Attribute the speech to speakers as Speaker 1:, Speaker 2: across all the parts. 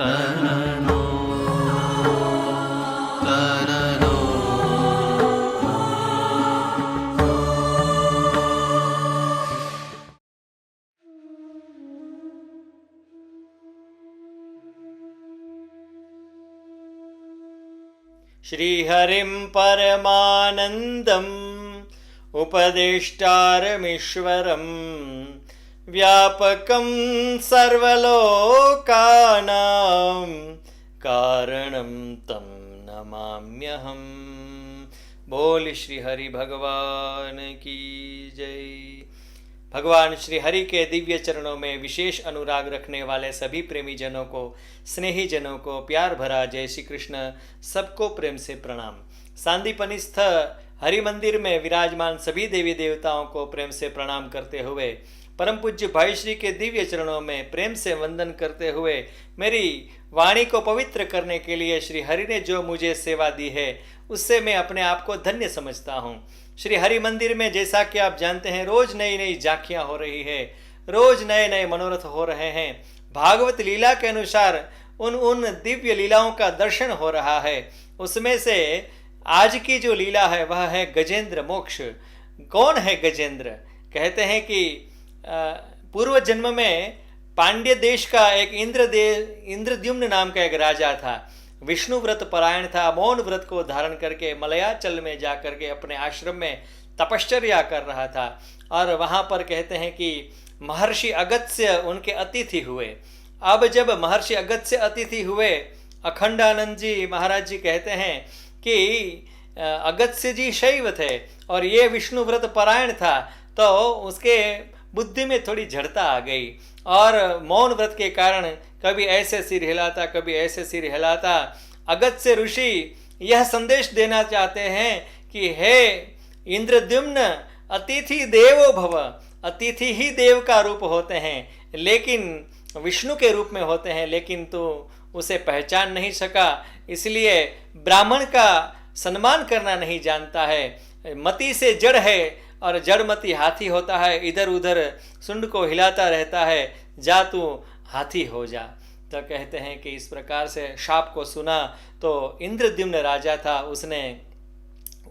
Speaker 1: तरनो तरनो
Speaker 2: श्रीहरिं परमानन्दम् उपदेष्टारमीश्वरं व्यापकं सर्वलोकानां कारणं तं नमाम्यहम्। बोल श्री हरि भगवान की जय। भगवान श्री हरि के दिव्य चरणों में विशेष अनुराग रखने वाले सभी प्रेमी जनों को, स्नेही जनों को प्यार भरा जय श्री कृष्ण। सबको प्रेम से प्रणाम। सांदीपनिस्थ हरि मंदिर में विराजमान सभी देवी देवताओं को प्रेम से प्रणाम करते हुए, परम पूज्य भाई श्री के दिव्य चरणों में प्रेम से वंदन करते हुए, मेरी वाणी को पवित्र करने के लिए श्री हरि ने जो मुझे सेवा दी है उससे मैं अपने आप को धन्य समझता हूँ। श्री हरि मंदिर में जैसा कि आप जानते हैं, रोज नई नई झांकियाँ हो रही है, रोज नए नए मनोरथ हो रहे हैं। भागवत लीला के अनुसार उन दिव्य लीलाओं का दर्शन हो रहा है। उसमें से आज की जो लीला है वह है गजेंद्र मोक्ष। कौन है गजेंद्र? कहते हैं कि पूर्व जन्म में पांड्य देश का एक इंद्रद्युम्न नाम का एक राजा था। विष्णु व्रत परायण था। मौन व्रत को धारण करके मलयाचल में जा करके अपने आश्रम में तपश्चर्या कर रहा था। और वहाँ पर कहते हैं कि महर्षि अगस्त्य उनके अतिथि हुए। अब जब महर्षि अगस्त्य अतिथि हुए, अखंडानंद जी महाराज जी कहते हैं कि अगस्त्य जी शैव थे और ये विष्णु व्रत परायण था, तो उसके बुद्धि में थोड़ी जड़ता आ गई और मौन व्रत के कारण कभी ऐसे सिर हिलाता, कभी ऐसे सिर हिलाता। अगस्त्य ऋषि यह संदेश देना चाहते हैं कि हे इंद्रद्युम्न, अतिथि देवो भव। अतिथि ही देव का रूप होते हैं, लेकिन विष्णु के रूप में होते हैं, लेकिन तू उसे पहचान नहीं सका, इसलिए ब्राह्मण का सम्मान करना नहीं जानता है। मति से जड़ है और जड़मती हाथी होता है, इधर उधर सुंड को हिलाता रहता है, जा तू हाथी हो जा। तो कहते हैं कि इस प्रकार से शाप को सुना तो इंद्रद्युम्न राजा था, उसने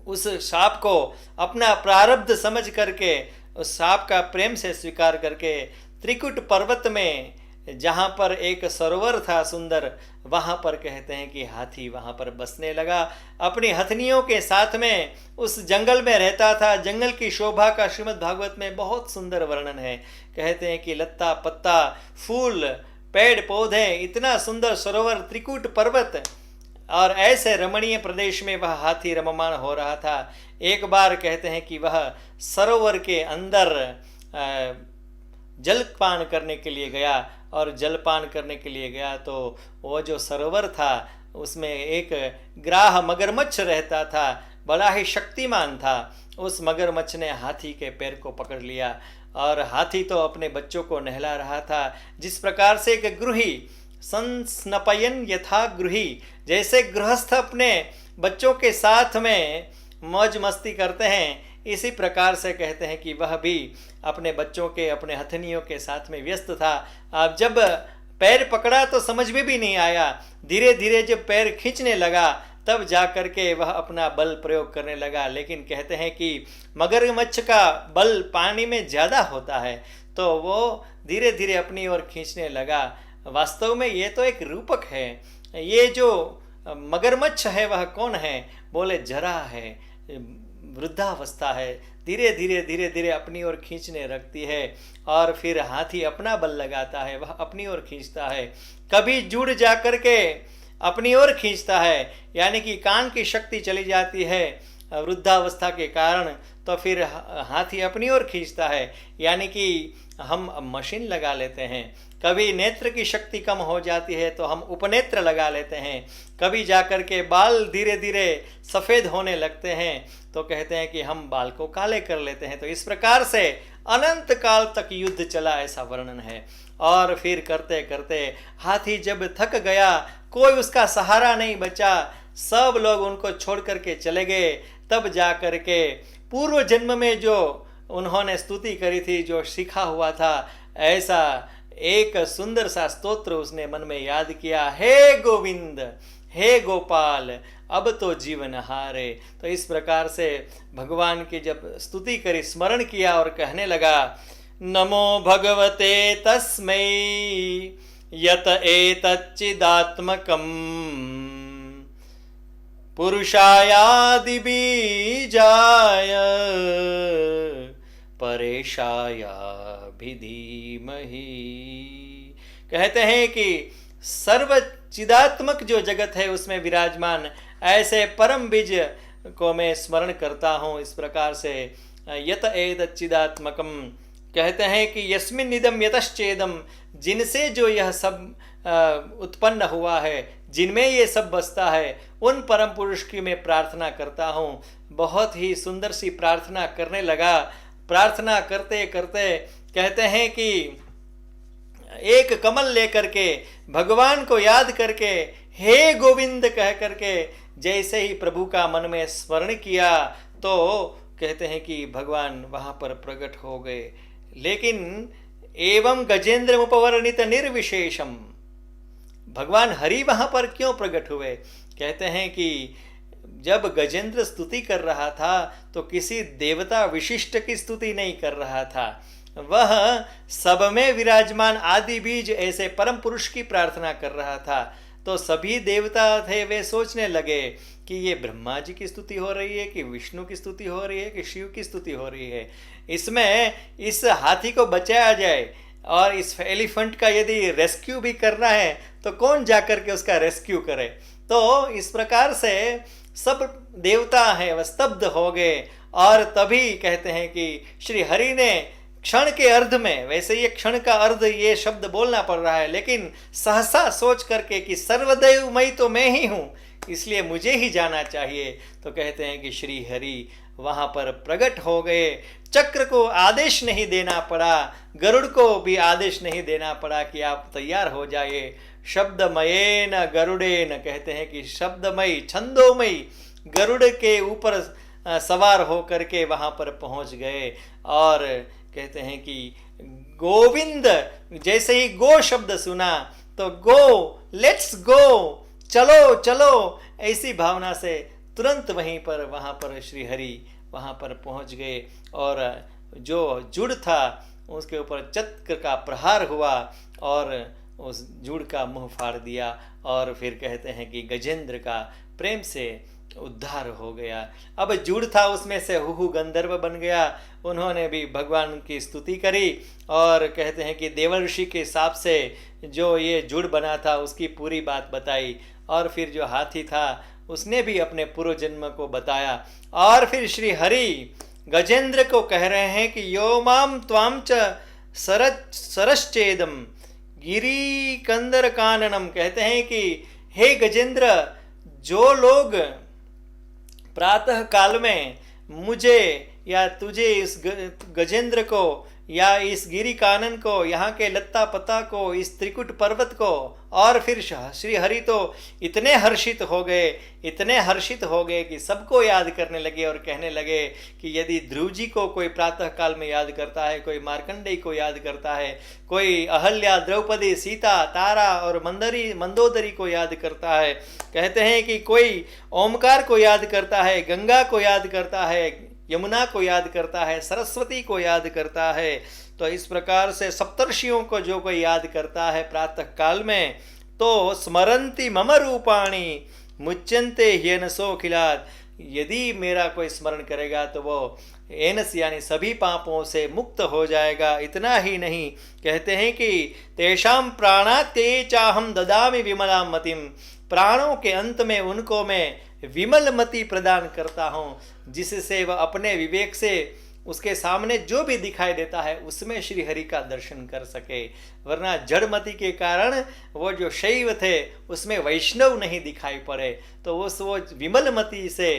Speaker 2: उस शाप को अपना प्रारब्ध समझ करके, उस शाप का प्रेम से स्वीकार करके त्रिकुट पर्वत में जहाँ पर एक सरोवर था सुंदर, वहाँ पर कहते हैं कि हाथी वहाँ पर बसने लगा। अपनी हथनियों के साथ में उस जंगल में रहता था। जंगल की शोभा का श्रीमद् भागवत में बहुत सुंदर वर्णन है। कहते हैं कि लत्ता पत्ता फूल पेड़ पौधे, इतना सुंदर सरोवर, त्रिकुट पर्वत, और ऐसे रमणीय प्रदेश में वह हाथी रममाण हो रहा था। एक बार कहते हैं कि वह सरोवर के अंदर जलपान करने के लिए गया, और जलपान करने के लिए गया तो वो जो सरोवर था उसमें एक ग्राह मगरमच्छ रहता था, बड़ा ही शक्तिमान था। उस मगरमच्छ ने हाथी के पैर को पकड़ लिया और हाथी तो अपने बच्चों को नहला रहा था। जिस प्रकार से एक गृही संस्नपयन यथा गृही, जैसे गृहस्थ अपने बच्चों के साथ में मौज मस्ती करते हैं, इसी प्रकार से कहते हैं कि वह भी अपने बच्चों के, अपने हथनियों के साथ में व्यस्त था। अब जब पैर पकड़ा तो समझ में भी नहीं आया, धीरे धीरे जब पैर खींचने लगा तब जा कर के वह अपना बल प्रयोग करने लगा। लेकिन कहते हैं कि मगरमच्छ का बल पानी में ज़्यादा होता है, तो वो धीरे धीरे अपनी ओर खींचने लगा। वास्तव में ये तो एक रूपक है। ये जो मगरमच्छ है वह कौन है? बोले जरा है, वृद्धावस्था है, धीरे धीरे अपनी ओर खींचने रखती है। और फिर हाथी अपना बल लगाता है, वह अपनी ओर खींचता है, कभी जुड़ जा कर के अपनी ओर खींचता है, यानी कि कान की शक्ति चली जाती है वृद्धावस्था के कारण, तो फिर हाथी अपनी ओर खींचता है, यानी कि हम मशीन लगा लेते हैं। कभी नेत्र की शक्ति कम हो जाती है तो हम उपनेत्र लगा लेते हैं, कभी जाकर के बाल धीरे धीरे सफ़ेद होने लगते हैं तो कहते हैं कि हम बाल को काले कर लेते हैं। तो इस प्रकार से अनंत काल तक युद्ध चला, ऐसा वर्णन है। और फिर करते करते हाथी जब थक गया, कोई उसका सहारा नहीं बचा, सब लोग उनको छोड़ करके चले गए। तब जा कर के पूर्व जन्म में जो उन्होंने स्तुति करी थी, जो सीखा हुआ था, ऐसा एक सुंदर सा स्तोत्र उसने मन में याद किया, हे गोविंद, हे गोपाल, अब तो जीवन हारे। तो इस प्रकार से भगवान की जब स्तुति करी, स्मरण किया और कहने लगा, नमो भगवते तस्मै यत एतच्चिदात्मकम् पुरुषायादि बीजाय परेशायाभिधीमहि। कहते हैं कि सर्व चिदात्मक जो जगत है उसमें विराजमान ऐसे परम बीज को मैं स्मरण करता हूँ। इस प्रकार से यत एतच्चिदात्मकम, कहते हैं कि यस्मिन् इदं यतश्चेदम, जिनसे जो यह सब उत्पन्न हुआ है, जिनमें ये सब बसता है, उन परम पुरुष की मैं प्रार्थना करता हूँ। बहुत ही सुंदर सी प्रार्थना करने लगा। प्रार्थना करते करते कहते हैं कि एक कमल लेकर के भगवान को याद करके हे गोविंद कह करके जैसे ही प्रभु का मन में स्मरण किया तो कहते हैं कि भगवान वहाँ पर प्रकट हो गए। लेकिन एवं गजेंद्र उपवर्णित निर्विशेषम, भगवान हरि वहाँ पर क्यों प्रकट हुए? कहते हैं कि जब गजेंद्र स्तुति कर रहा था तो किसी देवता विशिष्ट की स्तुति नहीं कर रहा था, वह सब में विराजमान आदि बीज ऐसे परम पुरुष की प्रार्थना कर रहा था। तो सभी देवता थे, वे सोचने लगे कि ये ब्रह्मा जी की स्तुति हो रही है कि विष्णु की स्तुति हो रही है कि शिव की स्तुति हो रही है। इसमें इस हाथी को बचाया जाए और इस एलिफेंट का यदि रेस्क्यू भी करना है तो कौन जाकर के उसका रेस्क्यू करे। तो इस प्रकार से सब देवता हैं वह स्तब्ध हो गए। और तभी कहते हैं कि श्री हरि ने क्षण के अर्ध में, वैसे ये क्षण का अर्ध ये शब्द बोलना पड़ रहा है, लेकिन सहसा सोच करके कि सर्वदेवमयी तो मैं ही हूँ, इसलिए मुझे ही जाना चाहिए। तो कहते हैं कि श्री हरि वहाँ पर प्रकट हो गए। चक्र को आदेश नहीं देना पड़ा, गरुड़ को भी आदेश नहीं देना पड़ा कि आप तैयार हो जाइए। शब्दमयेन गरुड़ेन, कहते हैं कि शब्दमयी छंदोमयी गरुड़ के ऊपर सवार हो करके वहाँ पर पहुँच गए। और कहते हैं कि गोविंद, जैसे ही गो शब्द सुना तो गो, लेट्स गो, चलो चलो, ऐसी भावना से तुरंत वहाँ पर श्री हरि वहाँ पर पहुँच गए। और जो जुड़ था उसके ऊपर चक्र का प्रहार हुआ और उस जुड़ का मुंह फाड़ दिया। और फिर कहते हैं कि गजेंद्र का प्रेम से उद्धार हो गया। अब जुड़ था उसमें से हुहु गंधर्व बन गया। उन्होंने भी भगवान की स्तुति करी और कहते हैं कि देवर्षि के हिसाब से जो ये जुड़ बना था उसकी पूरी बात बताई। और फिर जो हाथी था उसने भी अपने पूर्व जन्म को बताया। और फिर श्री हरि गजेंद्र को कह रहे हैं कि यो माम त्वाम च सरश्चेदम गिरी कंदर काननम, कहते हैं कि हे गजेंद्र, जो लोग प्रातः काल में मुझे या तुझे, इस गजेंद्र को या इस गिरी कानन को, यहाँ के लत्ता पता को, इस त्रिकुट पर्वत को, और फिर श्री हरि तो इतने हर्षित हो गए, इतने हर्षित हो गए कि सबको याद करने लगे और कहने लगे कि यदि ध्रुव जी को कोई प्रातः काल में याद करता है, कोई मार्कंडेय को याद करता है, कोई अहल्या, द्रौपदी, सीता, तारा और मंदोदरी को याद करता है, कहते हैं कि कोई ओमकार को याद करता है, गंगा को याद करता है, यमुना को याद करता है, सरस्वती को याद करता है, तो इस प्रकार से सप्तर्षियों को जो कोई याद करता है प्रातः काल में, तो स्मरंती मम रूपाणी मुच्यंते ह्यनसो खिलात, यदि मेरा कोई स्मरण करेगा तो वो एनस यानी सभी पापों से मुक्त हो जाएगा। इतना ही नहीं, कहते हैं कि तेषाम प्राणा ते चाहम ददामि विमलाम मतिम, प्राणों के अंत में उनको मैं विमल मति प्रदान करता हूँ, जिससे वह अपने विवेक से उसके सामने जो भी दिखाई देता है उसमें श्री हरि का दर्शन कर सके। वरना जड़मति के कारण वो जो शैव थे उसमें वैष्णव नहीं दिखाई पड़े। तो वो विमल मति से,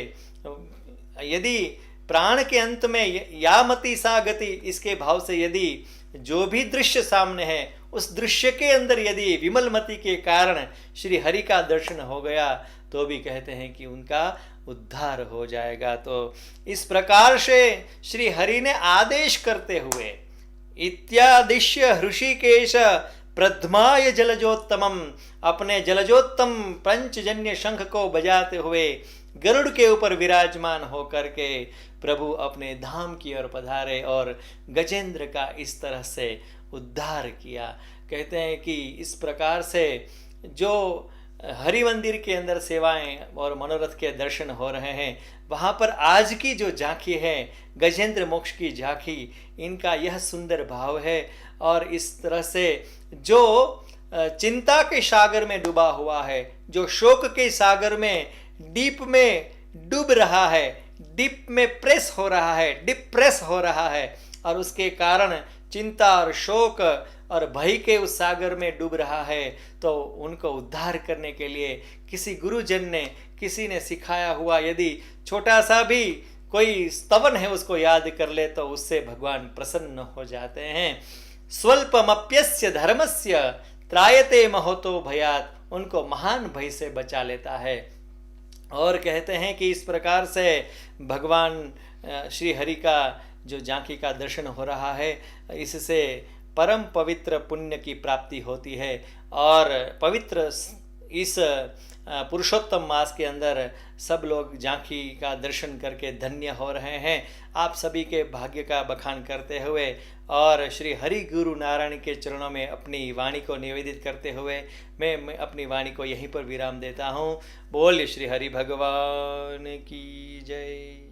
Speaker 2: यदि प्राण के अंत में या मति सा गति, इसके भाव से यदि जो भी दृश्य सामने है उस दृश्य के अंदर यदि विमल मति के कारण श्री हरि का दर्शन हो गया तो भी कहते हैं कि उनका उद्धार हो जाएगा। तो इस प्रकार से श्री हरि ने आदेश करते हुए इत्यादिश्य हृषिकेश प्रध्माय जलजोत्तमम, अपने जलजोत्तम पंचजन्य शंख को बजाते हुए गरुड़ के ऊपर विराजमान होकर के प्रभु अपने धाम की ओर पधारे और गजेंद्र का इस तरह से उद्धार किया। कहते हैं कि इस प्रकार से जो हरि मंदिर के अंदर सेवाएं और मनोरथ के दर्शन हो रहे हैं, वहाँ पर आज की जो झांकी है गजेंद्र मोक्ष की झांकी, इनका यह सुंदर भाव है। और इस तरह से जो चिंता के सागर में डूबा हुआ है, जो शोक के सागर में डीप में डूब रहा है, डीप में प्रेस हो रहा है, डिप्रेस हो रहा है, और उसके कारण चिंता और शोक और भय के उस सागर में डूब रहा है, तो उनको उद्धार करने के लिए किसी गुरुजन ने, किसी ने सिखाया हुआ यदि छोटा सा भी कोई स्तवन है उसको याद कर ले तो उससे भगवान प्रसन्न हो जाते हैं। स्वल्पमप्यस्य धर्मस्य त्रायते महतो भयात, उनको महान भय से बचा लेता है। और कहते हैं कि इस प्रकार से भगवान श्री हरि का जो झांकी का दर्शन हो रहा है, इससे परम पवित्र पुण्य की प्राप्ति होती है। और पवित्र इस पुरुषोत्तम मास के अंदर सब लोग झांकी का दर्शन करके धन्य हो रहे हैं। आप सभी के भाग्य का बखान करते हुए और श्री हरि गुरु नारायण के चरणों में अपनी वाणी को निवेदित करते हुए मैं अपनी वाणी को यहीं पर विराम देता हूँ। बोल श्री हरि भगवान की जय।